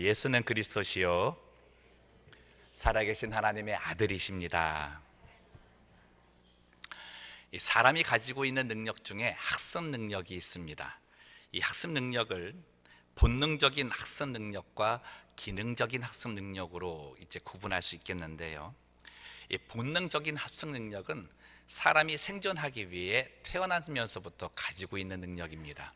예수는 그리스도시요 살아계신 하나님의 아들이십니다. 이 사람이 가지고 있는 능력 중에 학습 능력이 있습니다. 이 학습 능력을 본능적인 학습 능력과 기능적인 학습 능력으로 이제 구분할 수 있겠는데요. 이 본능적인 학습 능력은 사람이 생존하기 위해 태어나면서부터 가지고 있는 능력입니다.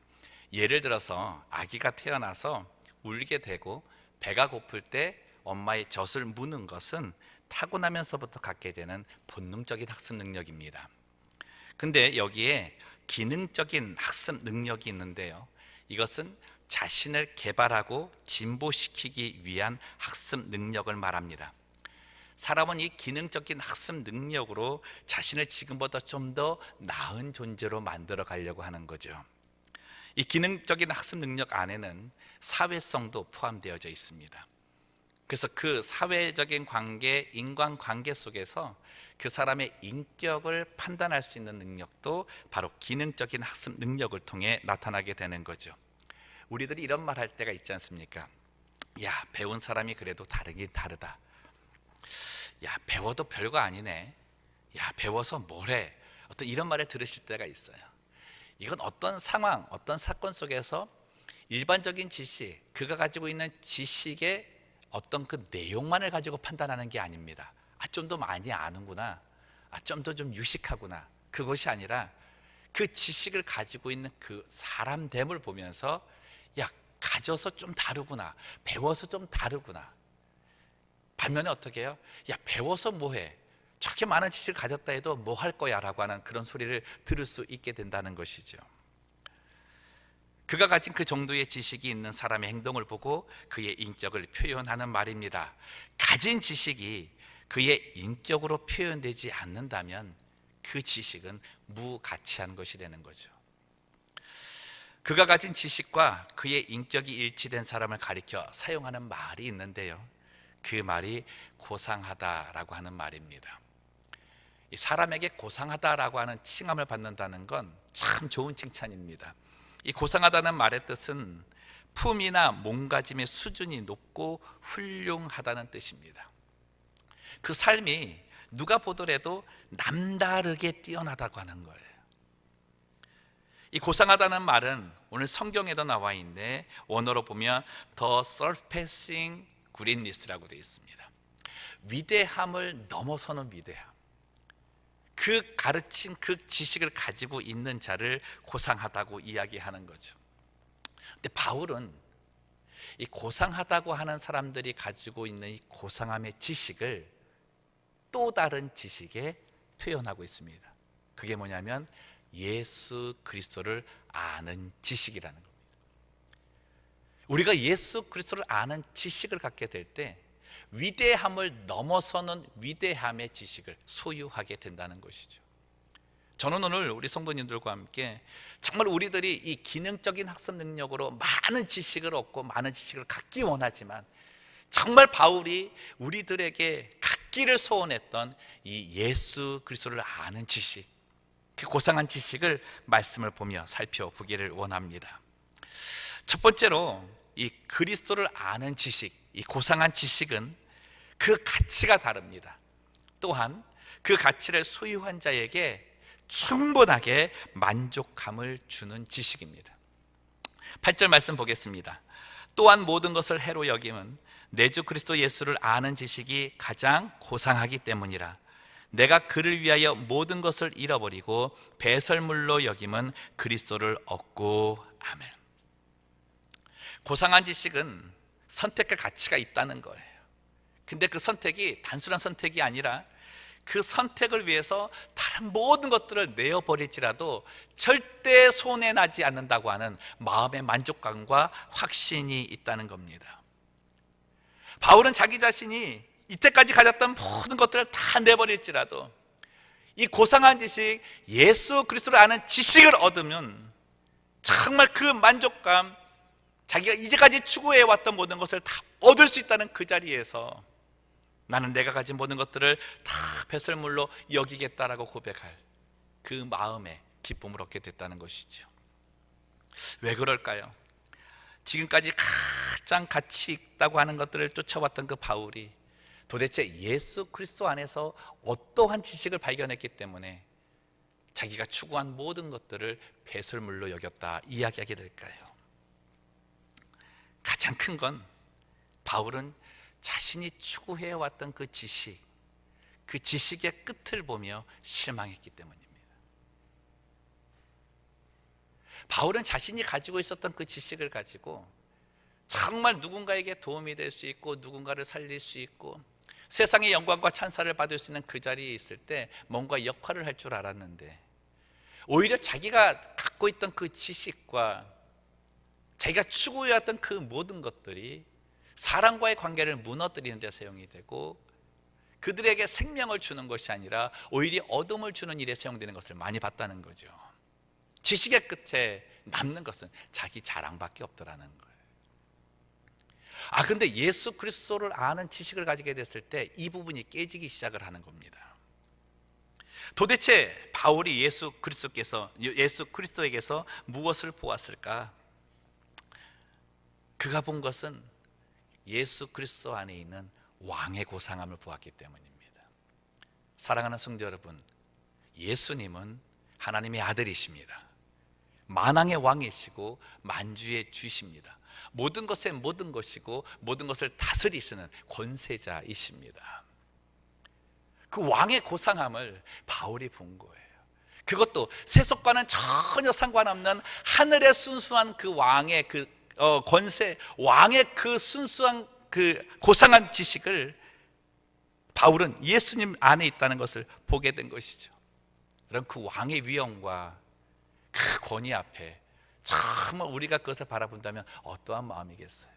예를 들어서 아기가 태어나서 울게 되고 배가 고플 때 엄마의 젖을 무는 것은 타고나면서부터 갖게 되는 본능적인 학습 능력입니다. 근데 여기에 기능적인 학습 능력이 있는데요, 이것은 자신을 개발하고 진보시키기 위한 학습 능력을 말합니다. 사람은 이 기능적인 학습 능력으로 자신을 지금보다 좀 더 나은 존재로 만들어 가려고 하는 거죠. 이 기능적인 학습 능력 안에는 사회성도 포함되어져 있습니다. 그래서 그 사회적인 관계, 인간관계 속에서 그 사람의 인격을 판단할 수 있는 능력도 바로 기능적인 학습 능력을 통해 나타나게 되는 거죠. 우리들이 이런 말 할 때가 있지 않습니까? 야, 배운 사람이 그래도 다르긴 다르다. 야, 배워도 별거 아니네. 야, 배워서 뭐래. 어떤 이런 말을 들으실 때가 있어요. 이건 어떤 상황, 어떤 사건 속에서 일반적인 지식, 그가 가지고 있는 지식의 어떤 그 내용만을 가지고 판단하는 게 아닙니다. 좀 더 많이 아는구나, 좀 더 좀 유식하구나, 그것이 아니라 그 지식을 가지고 있는 그 사람됨을 보면서 야, 가져서 좀 다르구나, 배워서 좀 다르구나. 반면에 어떻게 해요? 야, 배워서 뭐해? 저렇게 많은 지식을 가졌다 해도 뭐 할 거야? 라고 하는 그런 소리를 들을 수 있게 된다는 것이죠. 그가 가진 그 정도의 지식이 있는 사람의 행동을 보고 그의 인격을 표현하는 말입니다. 가진 지식이 그의 인격으로 표현되지 않는다면 그 지식은 무가치한 것이 되는 거죠. 그가 가진 지식과 그의 인격이 일치된 사람을 가리켜 사용하는 말이 있는데요, 그 말이 고상하다라고 하는 말입니다. 이 사람에게 고상하다라고 하는 칭함을 받는다는 건 참 좋은 칭찬입니다. 이 고상하다는 말의 뜻은 품이나 몸가짐의 수준이 높고 훌륭하다는 뜻입니다. 그 삶이 누가 보더라도 남다르게 뛰어나다고 하는 거예요. 이 고상하다는 말은 오늘 성경에도 나와 있는데 원어로 보면 The surpassing greatness라고 되어 있습니다. 위대함을 넘어서는 위대함, 그 가르침, 그 지식을 가지고 있는 자를 고상하다고 이야기하는 거죠. 근데 바울은 이 고상하다고 하는 사람들이 가지고 있는 이 고상함의 지식을 또 다른 지식에 표현하고 있습니다. 그게 뭐냐면 예수 그리스도를 아는 지식이라는 겁니다. 우리가 예수 그리스도를 아는 지식을 갖게 될 때 위대함을 넘어서는 위대함의 지식을 소유하게 된다는 것이죠. 저는 오늘 우리 성도님들과 함께 정말 우리들이 이 기능적인 학습 능력으로 많은 지식을 얻고 많은 지식을 갖기 원하지만 정말 바울이 우리들에게 갖기를 소원했던 이 예수 그리스도를 아는 지식, 그 고상한 지식을 말씀을 보며 살펴보기를 원합니다. 첫 번째로 이 그리스도를 아는 지식, 이 고상한 지식은 그 가치가 다릅니다. 또한 그 가치를 소유한 자에게 충분하게 만족감을 주는 지식입니다. 8절 말씀 보겠습니다. 또한 모든 것을 해로 여김은 내 주 그리스도 예수를 아는 지식이 가장 고상하기 때문이라. 내가 그를 위하여 모든 것을 잃어버리고 배설물로 여김은 그리스도를 얻고. 아멘. 고상한 지식은 선택할 가치가 있다는 거예요. 근데 그 선택이 단순한 선택이 아니라 그 선택을 위해서 다른 모든 것들을 내어버릴지라도 절대 손해나지 않는다고 하는 마음의 만족감과 확신이 있다는 겁니다. 바울은 자기 자신이 이때까지 가졌던 모든 것들을 다 내버릴지라도 이 고상한 지식, 예수 그리스도를 아는 지식을 얻으면 정말 그 만족감, 자기가 이제까지 추구해왔던 모든 것을 다 얻을 수 있다는 그 자리에서 나는 내가 가진 모든 것들을 다 배설물로 여기겠다라고 고백할 그 마음의 기쁨을 얻게 됐다는 것이죠. 왜 그럴까요? 지금까지 가장 가치 있다고 하는 것들을 쫓아왔던 그 바울이 도대체 예수 그리스도 안에서 어떠한 지식을 발견했기 때문에 자기가 추구한 모든 것들을 배설물로 여겼다 이야기하게 될까요? 가장 큰 건 바울은 자신이 추구해왔던 그 지식의 끝을 보며 실망했기 때문입니다. 바울은 자신이 가지고 있었던 그 지식을 가지고 정말 누군가에게 도움이 될 수 있고 누군가를 살릴 수 있고 세상의 영광과 찬사를 받을 수 있는 그 자리에 있을 때 뭔가 역할을 할 줄 알았는데 오히려 자기가 갖고 있던 그 지식과 자기가 추구해왔던 그 모든 것들이 사람과의 관계를 무너뜨리는 데 사용이 되고 그들에게 생명을 주는 것이 아니라 오히려 어둠을 주는 일에 사용되는 것을 많이 봤다는 거죠. 지식의 끝에 남는 것은 자기 자랑밖에 없더라는 거예요. 근데 예수 그리스도를 아는 지식을 가지게 됐을 때 이 부분이 깨지기 시작을 하는 겁니다. 도대체 바울이 예수 그리스도에게서 무엇을 보았을까? 그가 본 것은 예수 그리스도 안에 있는 왕의 고상함을 보았기 때문입니다. 사랑하는 성도 여러분, 예수님은 하나님의 아들이십니다. 만왕의 왕이시고 만주의 주십니다. 모든 것의 모든 것이고 모든 것을 다스리시는 권세자이십니다. 그 왕의 고상함을 바울이 본 거예요. 그것도 세속과는 전혀 상관없는 하늘의 순수한 그 왕의 권세, 왕의 그 순수한 그 고상한 지식을 바울은 예수님 안에 있다는 것을 보게 된 것이죠. 그럼 그 왕의 위엄과 그 권위 앞에 정말 우리가 그것을 바라본다면 어떠한 마음이겠어요?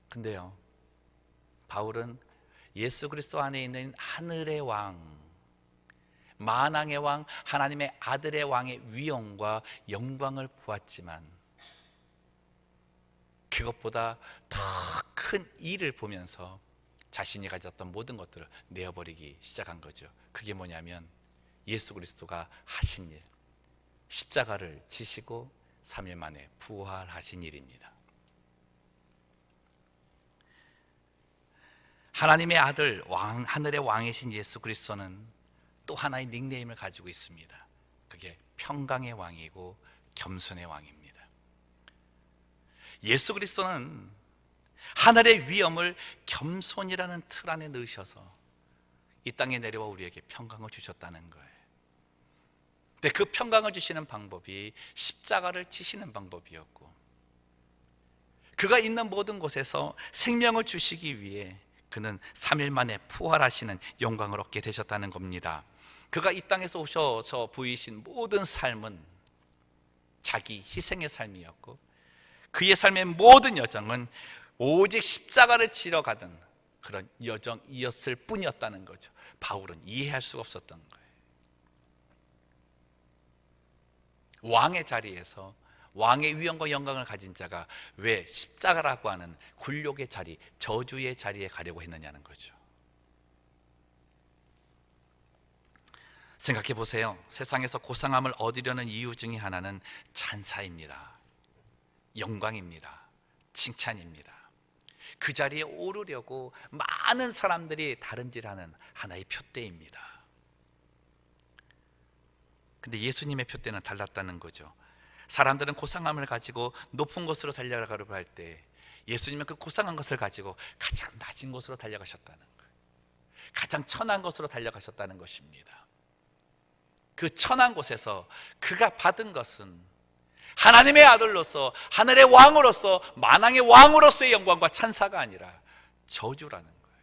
근데요, 바울은 예수 그리스도 안에 있는 하늘의 왕, 만왕의 왕, 하나님의 아들의 왕의 위엄과 영광을 보았지만 그것보다 더 큰 일을 보면서 자신이 가졌던 모든 것들을 내어버리기 시작한 거죠. 그게 뭐냐면 예수 그리스도가 하신 일, 십자가를 지시고 3일 만에 부활하신 일입니다. 하나님의 아들, 하늘의 왕이신 예수 그리스도는 또 하나의 닉네임을 가지고 있습니다. 그게 평강의 왕이고 겸손의 왕입니다. 예수 그리스도는 하늘의 위엄을 겸손이라는 틀 안에 넣으셔서 이 땅에 내려와 우리에게 평강을 주셨다는 거예요. 근데 그 평강을 주시는 방법이 십자가를 지시는 방법이었고, 그가 있는 모든 곳에서 생명을 주시기 위해 그는 3일 만에 부활하시는 영광을 얻게 되셨다는 겁니다. 그가 이 땅에서 오셔서 보이신 모든 삶은 자기 희생의 삶이었고 그의 삶의 모든 여정은 오직 십자가를 지러 가던 그런 여정이었을 뿐이었다는 거죠. 바울은 이해할 수가 없었던 거예요. 왕의 자리에서 왕의 위엄과 영광을 가진 자가 왜 십자가라고 하는 굴욕의 자리, 저주의 자리에 가려고 했느냐는 거죠. 생각해 보세요. 세상에서 고상함을 얻으려는 이유 중에 하나는 찬사입니다. 영광입니다. 칭찬입니다. 그 자리에 오르려고 많은 사람들이 다름질하는 하나의 표대입니다. 근데 예수님의 표대는 달랐다는 거죠. 사람들은 고상함을 가지고 높은 곳으로 달려가려고 할 때 예수님은 그 고상한 것을 가지고 가장 낮은 곳으로 달려가셨다는 거예요. 가장 천한 곳으로 달려가셨다는 것입니다. 그 천한 곳에서 그가 받은 것은 하나님의 아들로서, 하늘의 왕으로서, 만왕의 왕으로서의 영광과 찬사가 아니라 저주라는 거예요.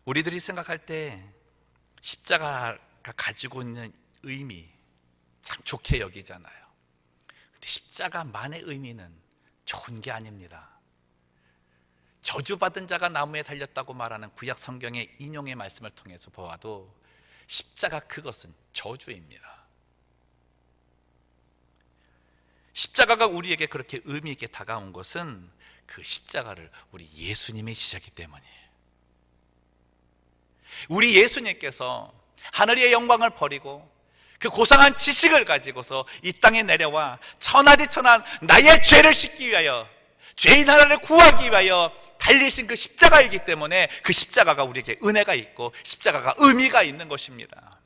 우리들이 생각할 때 십자가가 가지고 있는 의미 참 좋게 여기잖아요. 근데 십자가만의 의미는 좋은 게 아닙니다. 저주받은 자가 나무에 달렸다고 말하는 구약 성경의 인용의 말씀을 통해서 보아도 십자가 그것은 저주입니다. 십자가가 우리에게 그렇게 의미 있게 다가온 것은 그 십자가를 우리 예수님이 지셨기 때문이에요. 우리 예수님께서 하늘의 영광을 버리고 그 고상한 지식을 가지고서 이 땅에 내려와 천하디천한 나의 죄를 씻기 위하여, 죄인 하나를 구하기 위하여 달리신 그 십자가이기 때문에 그 십자가가 우리에게 은혜가 있고 십자가가 의미가 있는 것입니다.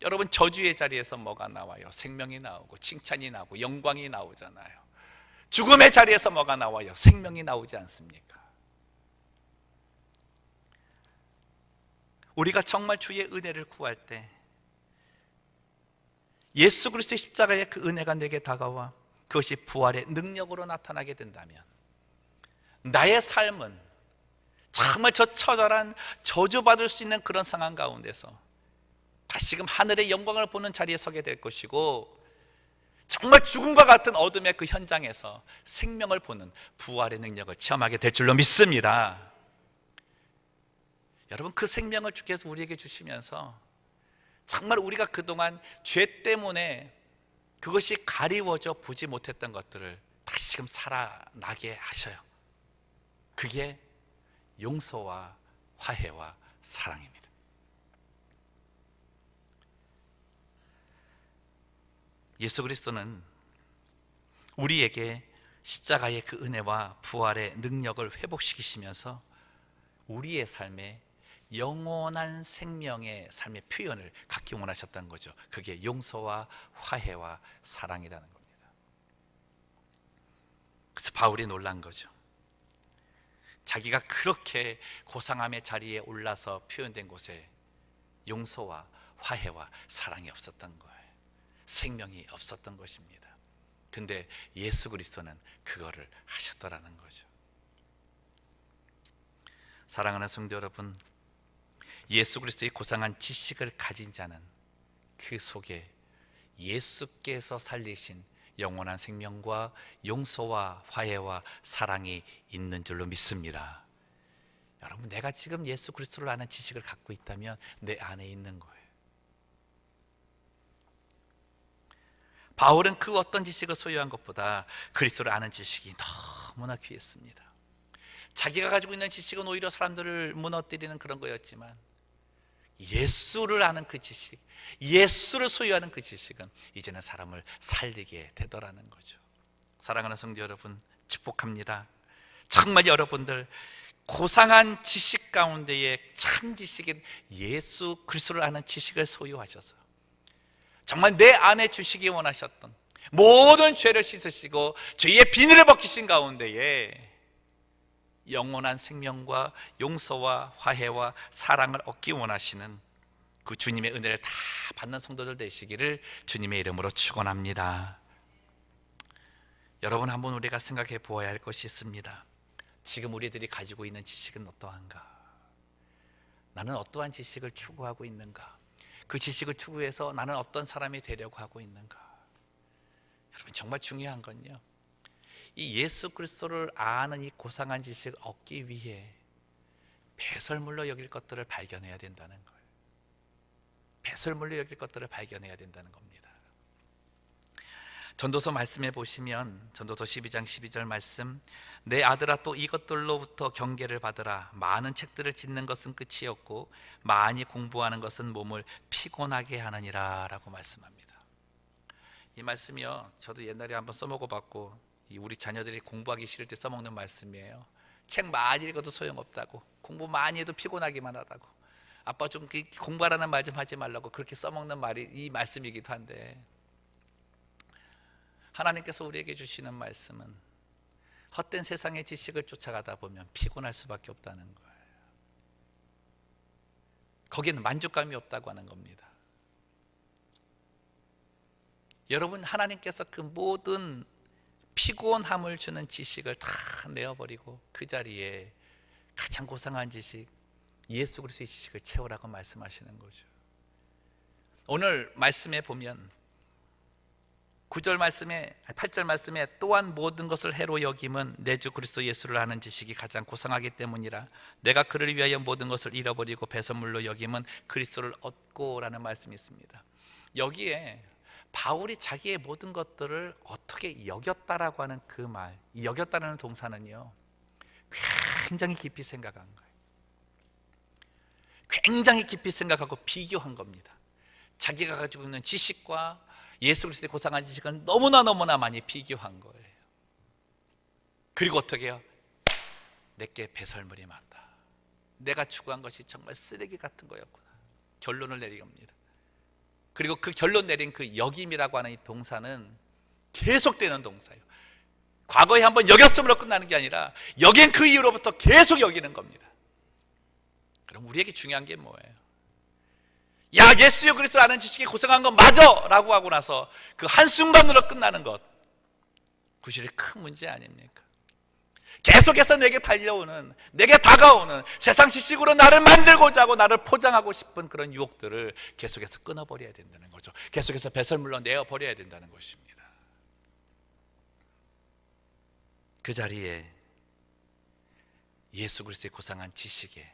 여러분, 저주의 자리에서 뭐가 나와요? 생명이 나오고 칭찬이 나오고 영광이 나오잖아요. 죽음의 자리에서 뭐가 나와요? 생명이 나오지 않습니까? 우리가 정말 주의 은혜를 구할 때 예수 그리스도의 십자가의 그 은혜가 내게 다가와 그것이 부활의 능력으로 나타나게 된다면 나의 삶은 정말 저 처절한 저주받을 수 있는 그런 상황 가운데서 다시금 하늘의 영광을 보는 자리에 서게 될 것이고, 정말 죽음과 같은 어둠의 그 현장에서 생명을 보는 부활의 능력을 체험하게 될 줄로 믿습니다. 여러분, 그 생명을 주께서 우리에게 주시면서 정말 우리가 그동안 죄 때문에 그것이 가리워져 보지 못했던 것들을 다시금 살아나게 하셔요. 그게 용서와 화해와 사랑입니다. 예수 그리스도는 우리에게 십자가의 그 은혜와 부활의 능력을 회복시키시면서 우리의 삶에 영원한 생명의 삶의 표현을 갖기 원하셨다는 거죠. 그게 용서와 화해와 사랑이라는 겁니다. 그래서 바울이 놀란 거죠. 자기가 그렇게 고상함의 자리에 올라서 표현된 곳에 용서와 화해와 사랑이 없었던 거예요. 생명이 없었던 것입니다. 근데 예수 그리스도는 그거를 하셨더라는 거죠. 사랑하는 성도 여러분, 예수 그리스도의 고상한 지식을 가진 자는 그 속에 예수께서 살리신 영원한 생명과 용서와 화해와 사랑이 있는 줄로 믿습니다. 여러분, 내가 지금 예수 그리스도를 아는 지식을 갖고 있다면 내 안에 있는 거예요. 바울은 그 어떤 지식을 소유한 것보다 그리스도를 아는 지식이 너무나 귀했습니다. 자기가 가지고 있는 지식은 오히려 사람들을 무너뜨리는 그런 거였지만 예수를 아는 그 지식, 예수를 소유하는 그 지식은 이제는 사람을 살리게 되더라는 거죠. 사랑하는 성도 여러분, 축복합니다. 정말 여러분들 고상한 지식 가운데에 참 지식인 예수 그리스도를 아는 지식을 소유하셔서 정말 내 안에 주시기 원하셨던 모든 죄를 씻으시고 죄의 비늘을 벗기신 가운데에 영원한 생명과 용서와 화해와 사랑을 얻기 원하시는 그 주님의 은혜를 다 받는 성도들 되시기를 주님의 이름으로 축원합니다. 여러분, 한번 우리가 생각해 보아야 할 것이 있습니다. 지금 우리들이 가지고 있는 지식은 어떠한가? 나는 어떠한 지식을 추구하고 있는가? 그 지식을 추구해서 나는 어떤 사람이 되려고 하고 있는가? 여러분, 정말 중요한 건요, 이 예수 그리스도를 아는 이 고상한 지식을 얻기 위해 배설물로 여길 것들을 발견해야 된다는 거예요. 배설물로 여길 것들을 발견해야 된다는 겁니다. 전도서 말씀해 보시면 전도서 12장 12절 말씀, 내 아들아 또 이것들로부터 경계를 받으라. 많은 책들을 짓는 것은 끝이 없고 많이 공부하는 것은 몸을 피곤하게 하느니라 라고 말씀합니다. 이 말씀이요, 저도 옛날에 한번 써먹어 봤고 우리 자녀들이 공부하기 싫을 때 써먹는 말씀이에요. 책 많이 읽어도 소용없다고, 공부 많이 해도 피곤하기만 하다고, 아빠 좀 공부하라는 말 좀 하지 말라고 그렇게 써먹는 말이 이 말씀이기도 한데, 하나님께서 우리에게 주시는 말씀은 헛된 세상의 지식을 쫓아가다 보면 피곤할 수밖에 없다는 거예요. 거기는 만족감이 없다고 하는 겁니다. 여러분, 하나님께서 그 모든 피곤함을 주는 지식을 다 내어버리고 그 자리에 가장 고상한 지식, 예수 그리스도의 지식을 채우라고 말씀하시는 거죠. 오늘 말씀에 보면 9절 말씀에, 8절 말씀에 또한 모든 것을 해로 여김은 내 주 그리스도 예수를 아는 지식이 가장 고상하기 때문이라. 내가 그를 위하여 모든 것을 잃어버리고 배설물로 여김은 그리스도를 얻고 라는 말씀이 있습니다. 여기에 바울이 자기의 모든 것들을 어떻게 여겼다라고 하는 그 말, 이 여겼다라는 동사는요, 굉장히 깊이 생각한 거예요. 굉장히 깊이 생각하고 비교한 겁니다. 자기가 가지고 있는 지식과 예수 그리스도의 고상한 지식을 너무나 많이 비교한 거예요. 그리고 어떻게 해요? 내게 배설물이 많다. 내가 추구한 것이 정말 쓰레기 같은 거였구나. 결론을 내립니다. 그리고 그 결론 내린 그 여김이라고 하는 이 동사는 계속되는 동사예요. 과거에 한번 여겼으므로 끝나는 게 아니라 여긴 그 이후로부터 계속 여기는 겁니다. 그럼 우리에게 중요한 게 뭐예요? 야, 예수 그리스도 아는 지식이 고상한 건 맞아! 라고 하고 나서 그 한순간으로 끝나는 것, 구실이 큰 문제 아닙니까? 계속해서 내게 달려오는, 내게 다가오는 세상 지식으로 나를 만들고자 하고 나를 포장하고 싶은 그런 유혹들을 계속해서 끊어버려야 된다는 거죠. 계속해서 배설물로 내어버려야 된다는 것입니다. 그 자리에 예수 그리스도의 고상한 지식의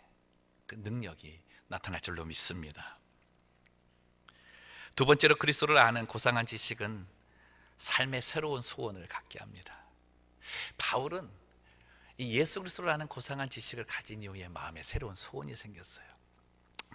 그 능력이 나타날 줄로 믿습니다. 두 번째로 그리스도를 아는 고상한 지식은 삶의 새로운 소원을 갖게 합니다. 바울은 이 예수 그리스도를 아는 고상한 지식을 가진 이후에 마음에 새로운 소원이 생겼어요.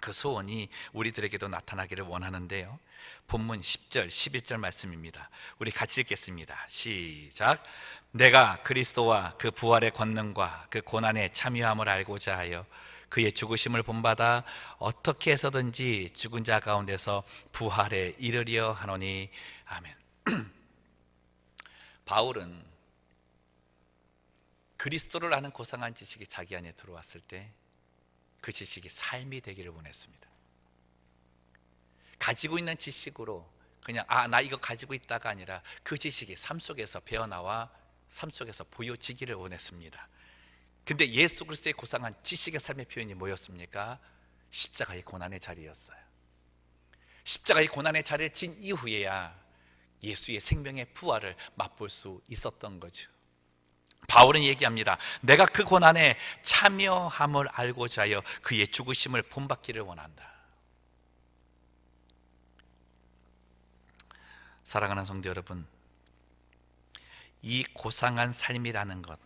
그 소원이 우리들에게도 나타나기를 원하는데요, 본문 10절, 11절 말씀입니다. 우리 같이 읽겠습니다. 시작. 내가 그리스도와 그 부활의 권능과 그 고난의 참여함을 알고자 하여 그의 죽으심을 본받아 어떻게 해서든지 죽은 자 가운데서 부활에 이르려 하노니. 아멘. 바울은 그리스도를 아는 고상한 지식이 자기 안에 들어왔을 때 그 지식이 삶이 되기를 원했습니다. 가지고 있는 지식으로 그냥 나 이거 가지고 있다가 아니라 그 지식이 삶 속에서 배어나와 삶 속에서 보여지기를 원했습니다. 근데 예수 그리스도의 고상한 지식의 삶의 표현이 뭐였습니까? 십자가의 고난의 자리였어요. 십자가의 고난의 자리를 진 이후에야 예수의 생명의 부활을 맛볼 수 있었던 거죠. 바울은 얘기합니다. 내가 그 고난에 참여함을 알고자 하여 그의 죽으심을 본받기를 원한다. 사랑하는 성도 여러분, 이 고상한 삶이라는 것,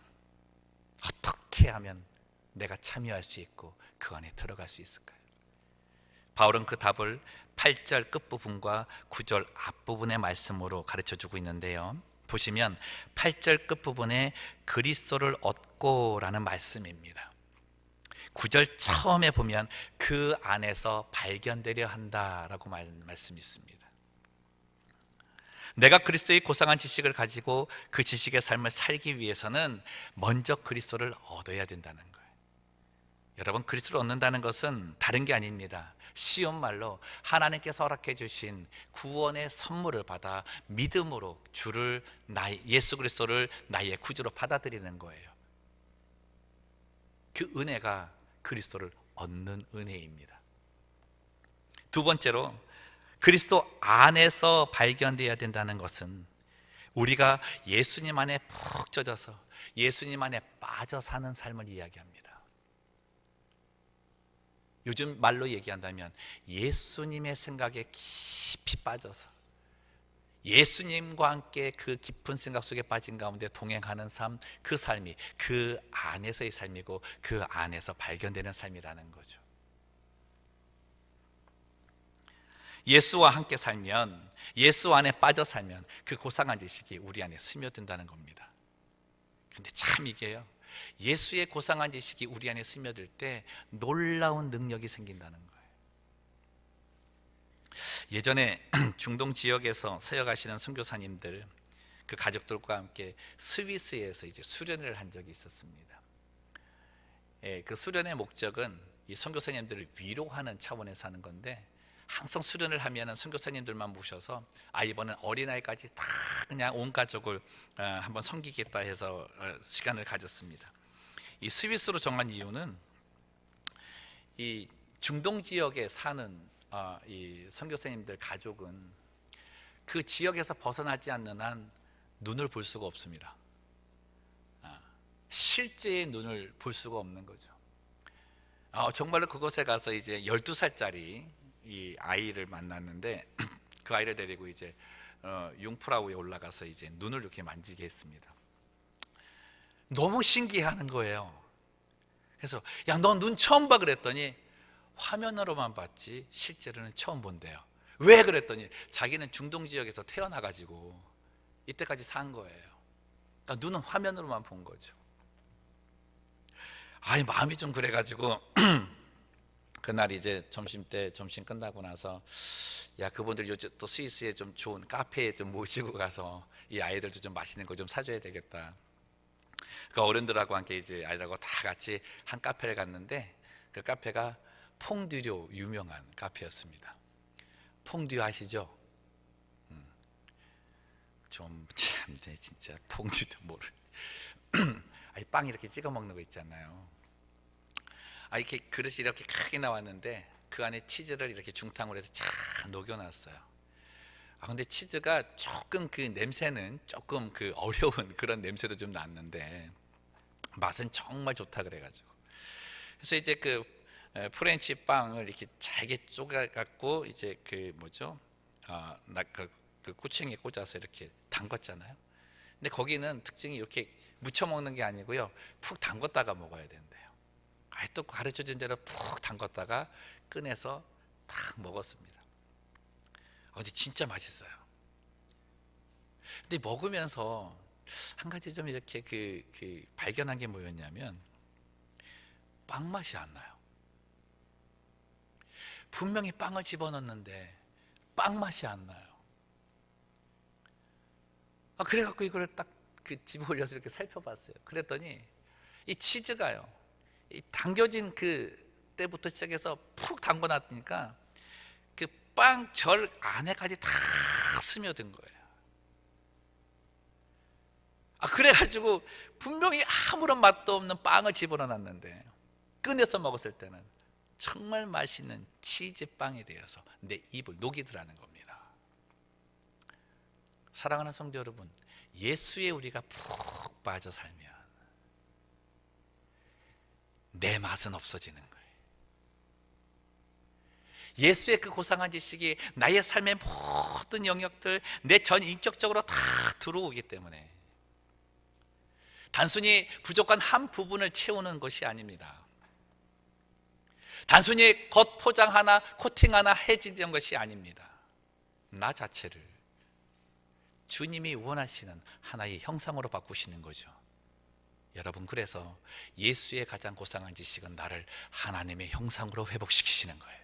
어떻게 하면 내가 참여할 수 있고 그 안에 들어갈 수 있을까요? 바울은 그 답을 8절 끝부분과 9절 앞부분의 말씀으로 가르쳐주고 있는데요, 보시면 8절 끝부분에 그리스도를 얻고 라는 말씀입니다. 9절 처음에 보면 그 안에서 발견되려 한다라고 말씀이 있습니다. 내가 그리스도의 고상한 지식을 가지고 그 지식의 삶을 살기 위해서는 먼저 그리스도를 얻어야 된다는 거예요. 여러분, 그리스도를 얻는다는 것은 다른 게 아닙니다. 쉬운 말로 하나님께서 허락해 주신 구원의 선물을 받아 믿음으로 예수 그리스도를 나의 구주로 받아들이는 거예요. 그 은혜가 그리스도를 얻는 은혜입니다. 두 번째로, 그리스도 안에서 발견되어야 된다는 것은 우리가 예수님 안에 푹 젖어서 예수님 안에 빠져 사는 삶을 이야기합니다. 요즘 말로 얘기한다면 예수님의 생각에 깊이 빠져서 예수님과 함께 그 깊은 생각 속에 빠진 가운데 동행하는 삶, 그 삶이 그 안에서의 삶이고 그 안에서 발견되는 삶이라는 거죠. 예수와 함께 살면, 예수 안에 빠져 살면 그 고상한 지식이 우리 안에 스며든다는 겁니다. 근데 참 이게요, 예수의 고상한 지식이 우리 안에 스며들 때 놀라운 능력이 생긴다는 거예요. 예전에 중동 지역에서 사역하시는 선교사님들, 그 가족들과 함께 스위스에서 이제 수련을 한 적이 있었습니다. 그 수련의 목적은 이 선교사님들을 위로하는 차원에서 하는 건데, 항상 수련을 하면은 선교사님들만 모셔서 이번엔 어린아이까지 다 그냥 온 가족을 한번 섬기겠다 해서 시간을 가졌습니다. 이 스위스로 정한 이유는 이 중동 지역에 사는 이 선교사님들 가족은 그 지역에서 벗어나지 않는 한 눈을 볼 수가 없습니다. 실제의 눈을 볼 수가 없는 거죠. 정말로 그곳에 가서 이제 12살짜리 이 아이를 만났는데 그 아이를 데리고 이제 융프라우에 올라가서 이제 눈을 이렇게 만지게 했습니다. 너무 신기해하는 거예요. 그래서 야, 너 눈 처음 봐 그랬더니 화면으로만 봤지 실제로는 처음 본대요. 왜 그랬더니 자기는 중동 지역에서 태어나가지고 이때까지 산 거예요. 그러니까 눈은 화면으로만 본 거죠. 아이, 마음이 좀 그래가지고 그날 이제 점심 끝나고 나서, 야, 그분들 요즘 또 스위스에 좀 좋은 카페에 좀 모시고 가서 이 아이들도 좀 맛있는 거 좀 사줘야 되겠다. 그러니까 어른들하고 함께 이제 아이들하고 다 같이 한 카페를 갔는데, 그 카페가 퐁듀로 유명한 카페였습니다. 퐁듀 아시죠? 좀 참네, 진짜 퐁듀도 모르. 아니, 빵 이렇게 찍어 먹는 거 있잖아요. 이렇게 그릇이 이렇게 크게 나왔는데 그 안에 치즈를 이렇게 중탕으로 해서 쫙 녹여놨어요. 근데 치즈가 조금 그 냄새는 조금 그 어려운 그런 냄새도 좀 났는데 맛은 정말 좋다 그래가지고, 그래서 이제 그 프렌치 빵을 이렇게 잘게 쪼가갖고 이제 그 뭐죠, 그 꼬챙이에 꽂아서 이렇게 담궜잖아요. 근데 거기는 특징이 이렇게 무쳐 먹는 게 아니고요, 푹 담궜다가 먹어야 된대요. 또 가르쳐준 대로 푹 담궜다가 꺼내서 딱 먹었습니다. 근데 진짜 맛있어요. 근데 먹으면서 한 가지 좀 이렇게 그 발견한 게 뭐였냐면, 빵 맛이 안 나요. 분명히 빵을 집어넣는데 빵 맛이 안 나요. 그래갖고 이걸 딱 그 집어 올려서 이렇게 살펴봤어요. 그랬더니 이 치즈가요, 이 당겨진 그 때부터 시작해서 푹 담궈놨으니까 그 빵 결 안에까지 다 스며든 거예요. 그래가지고 분명히 아무런 맛도 없는 빵을 집어넣었는데 꺼내서 먹었을 때는 정말 맛있는 치즈빵이 되어서 내 입을 녹이더라는 겁니다. 사랑하는 성도 여러분, 예수에 우리가 푹 빠져 살면 내 맛은 없어지는 거예요. 예수의 그 고상한 지식이 나의 삶의 모든 영역들, 내 전 인격적으로 다 들어오기 때문에 단순히 부족한 한 부분을 채우는 것이 아닙니다. 단순히 겉 포장 하나, 코팅 하나 해지는 것이 아닙니다. 나 자체를 주님이 원하시는 하나의 형상으로 바꾸시는 거죠. 여러분, 그래서 예수의 가장 고상한 지식은 나를 하나님의 형상으로 회복시키시는 거예요.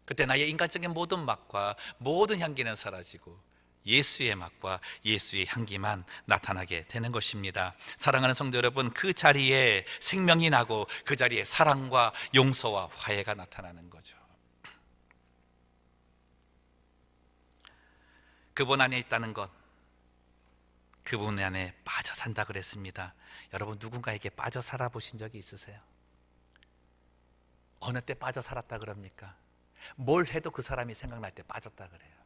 그때 나의 인간적인 모든 맛과 모든 향기는 사라지고 예수의 맛과 예수의 향기만 나타나게 되는 것입니다. 사랑하는 성도 여러분, 그 자리에 생명이 나고 그 자리에 사랑과 용서와 화해가 나타나는 거죠. 그분 안에 있다는 것, 그분 안에 빠져 산다 그랬습니다. 여러분, 누군가에게 빠져 살아보신 적이 있으세요? 어느 때 빠져 살았다 그럽니까? 뭘 해도 그 사람이 생각날 때 빠졌다 그래요.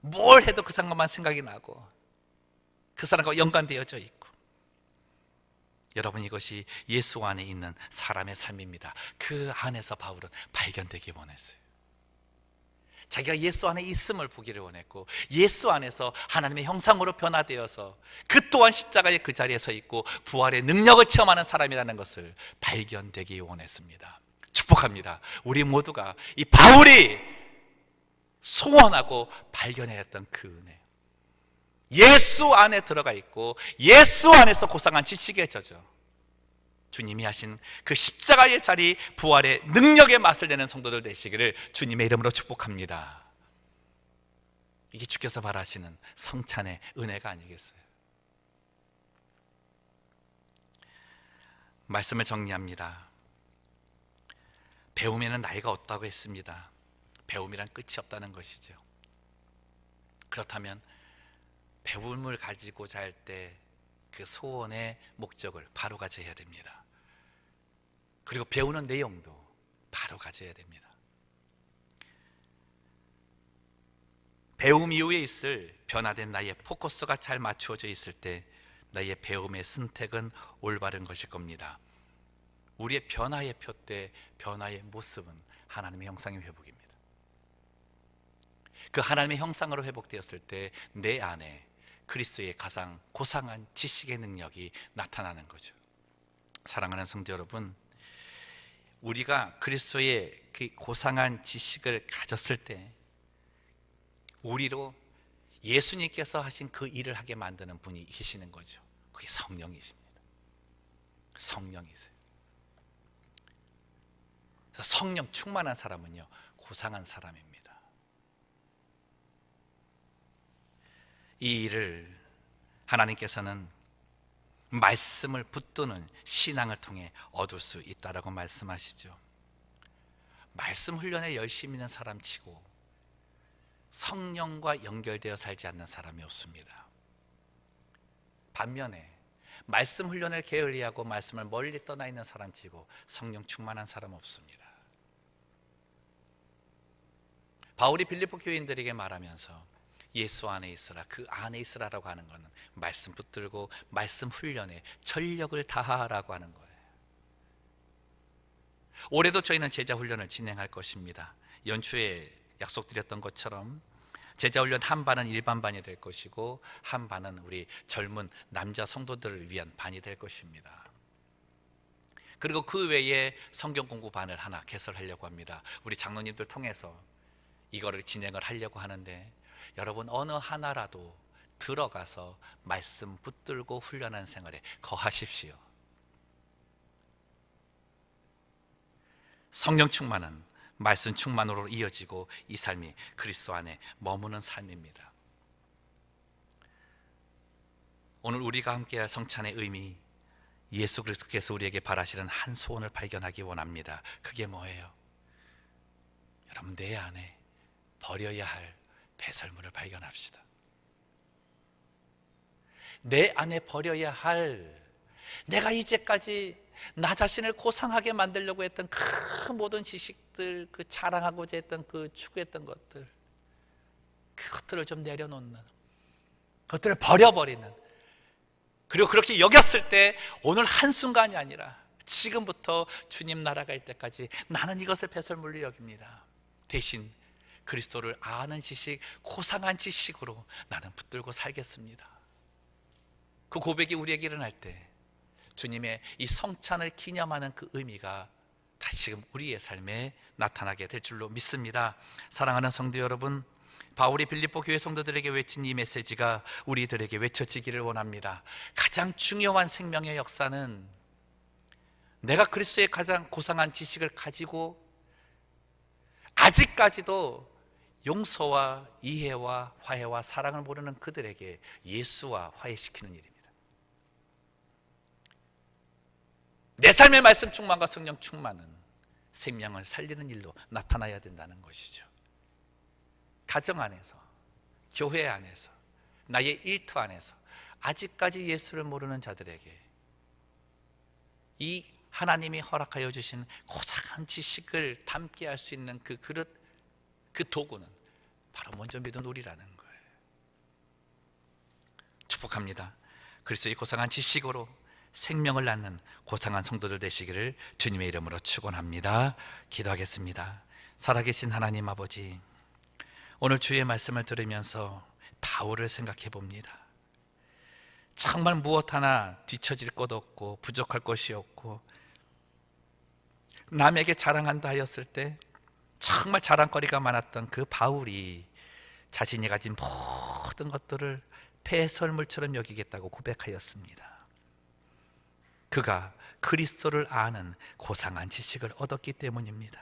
뭘 해도 그 사람만 생각이 나고 그 사람과 연관되어져 있고. 여러분, 이것이 예수 안에 있는 사람의 삶입니다. 그 안에서 바울은 발견되기 원했어요. 자기가 예수 안에 있음을 보기를 원했고, 예수 안에서 하나님의 형상으로 변화되어서 그 또한 십자가의 그 자리에 서 있고 부활의 능력을 체험하는 사람이라는 것을 발견되기 원했습니다. 축복합니다. 우리 모두가 이 바울이 소원하고 발견해야 했던 그 은혜, 예수 안에 들어가 있고 예수 안에서 고상한 지식에 젖어 주님이 하신 그 십자가의 자리, 부활의 능력의 맛을 내는 성도들 되시기를 주님의 이름으로 축복합니다. 이게 주께서 바라시는 성찬의 은혜가 아니겠어요? 말씀을 정리합니다. 배움에는 나이가 없다고 했습니다. 배움이란 끝이 없다는 것이죠. 그렇다면 배움을 가지고자 할 때 그 소원의 목적을 바로 가져야 됩니다. 그리고 배우는 내용도 바로 가져야 됩니다. 배움 이후에 있을 변화된 나의 포커스가 잘 맞추어져 있을 때 나의 배움의 선택은 올바른 것일 겁니다. 우리의 변화의 표대, 변화의 모습은 하나님의 형상의 회복입니다. 그 하나님의 형상으로 회복되었을 때 내 안에 그리스도의 가장 고상한 지식의 능력이 나타나는 거죠. 사랑하는 성도 여러분, 우리가 그리스도의 그 고상한 지식을 가졌을 때 우리로 예수님께서 하신 그 일을 하게 만드는 분이 계시는 거죠. 그게 성령이십니다. 성령이세요. 그래서 성령 충만한 사람은요, 고상한 사람입니다. 이 일을 하나님께서는 말씀을 붙드는 신앙을 통해 얻을 수 있다라고 말씀하시죠. 말씀 훈련에 열심히 있는 사람 치고 성령과 연결되어 살지 않는 사람이 없습니다. 반면에 말씀 훈련을 게을리하고 말씀을 멀리 떠나 있는 사람 치고 성령 충만한 사람 없습니다. 바울이 빌립보 교인들에게 말하면서 예수 안에 있으라, 그 안에 있으라라고 하는 것은 말씀 붙들고 말씀 훈련에 전력을 다하라고 하는 거예요. 올해도 저희는 제자 훈련을 진행할 것입니다. 연초에 약속드렸던 것처럼 제자 훈련 한 반은 일반 반이 될 것이고 한 반은 우리 젊은 남자 성도들을 위한 반이 될 것입니다. 그리고 그 외에 성경 공부 반을 하나 개설하려고 합니다. 우리 장로님들 통해서 이거를 진행을 하려고 하는데, 여러분 어느 하나라도 들어가서 말씀 붙들고 훈련한 생활에 거하십시오. 성령 충만은 말씀 충만으로 이어지고 이 삶이 그리스도 안에 머무는 삶입니다. 오늘 우리가 함께할 성찬의 의미, 예수 그리스도께서 우리에게 바라시는 한 소원을 발견하기 원합니다. 그게 뭐예요? 여러분, 내 안에 버려야 할 배설물을 발견합시다. 내 안에 버려야 할, 내가 이제까지 나 자신을 고상하게 만들려고 했던 그 모든 지식들, 그 자랑하고자 했던 그 추구했던 것들, 그것들을 좀 내려놓는, 그것들을 버려버리는, 그리고 그렇게 여겼을 때 오늘 한순간이 아니라 지금부터 주님 나라갈 때까지 나는 이것을 배설물로 여깁니다. 대신 그리스도를 아는 지식, 고상한 지식으로 나는 붙들고 살겠습니다. 그 고백이 우리에게 일어날 때 주님의 이 성찬을 기념하는 그 의미가 다시금 우리의 삶에 나타나게 될 줄로 믿습니다. 사랑하는 성도 여러분, 바울이 빌립보 교회 성도들에게 외친 이 메시지가 우리들에게 외쳐지기를 원합니다. 가장 중요한 생명의 역사는 내가 그리스도의 가장 고상한 지식을 가지고 아직까지도 용서와 이해와 화해와 사랑을 모르는 그들에게 예수와 화해시키는 일입니다. 내 삶의 말씀 충만과 성령 충만은 생명을 살리는 일로 나타나야 된다는 것이죠. 가정 안에서, 교회 안에서, 나의 일터 안에서 아직까지 예수를 모르는 자들에게 이 하나님이 허락하여 주신 고상한 지식을 담게 할 수 있는 그 그릇, 그 도구는 바로 먼저 믿은 우리라는 거예요. 축복합니다. 그리스도의 고상한 지식으로 생명을 낳는 고상한 성도들 되시기를 주님의 이름으로 축원합니다. 기도하겠습니다. 살아계신 하나님 아버지, 오늘 주의 말씀을 들으면서 바울을 생각해 봅니다. 정말 무엇 하나 뒤처질 것 없고 부족할 것이 없고 남에게 자랑한다 하였을 때 정말 자랑거리가 많았던 그 바울이 자신이 가진 모든 것들을 배설물처럼 여기겠다고 고백하였습니다. 그가 그리스도를 아는 고상한 지식을 얻었기 때문입니다.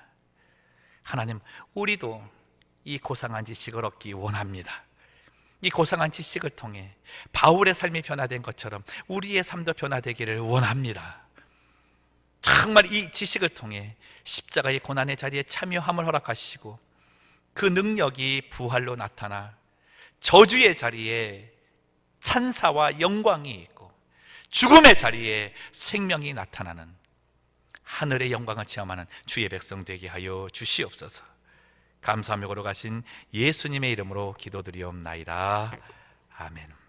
하나님, 우리도 이 고상한 지식을 얻기 원합니다. 이 고상한 지식을 통해 바울의 삶이 변화된 것처럼 우리의 삶도 변화되기를 원합니다. 정말 이 지식을 통해 십자가의 고난의 자리에 참여함을 허락하시고 그 능력이 부활로 나타나 저주의 자리에 찬사와 영광이 있고 죽음의 자리에 생명이 나타나는 하늘의 영광을 체험하는 주의 백성 되게 하여 주시옵소서. 감사하며 걸어가신 예수님의 이름으로 기도드리옵나이다. 아멘.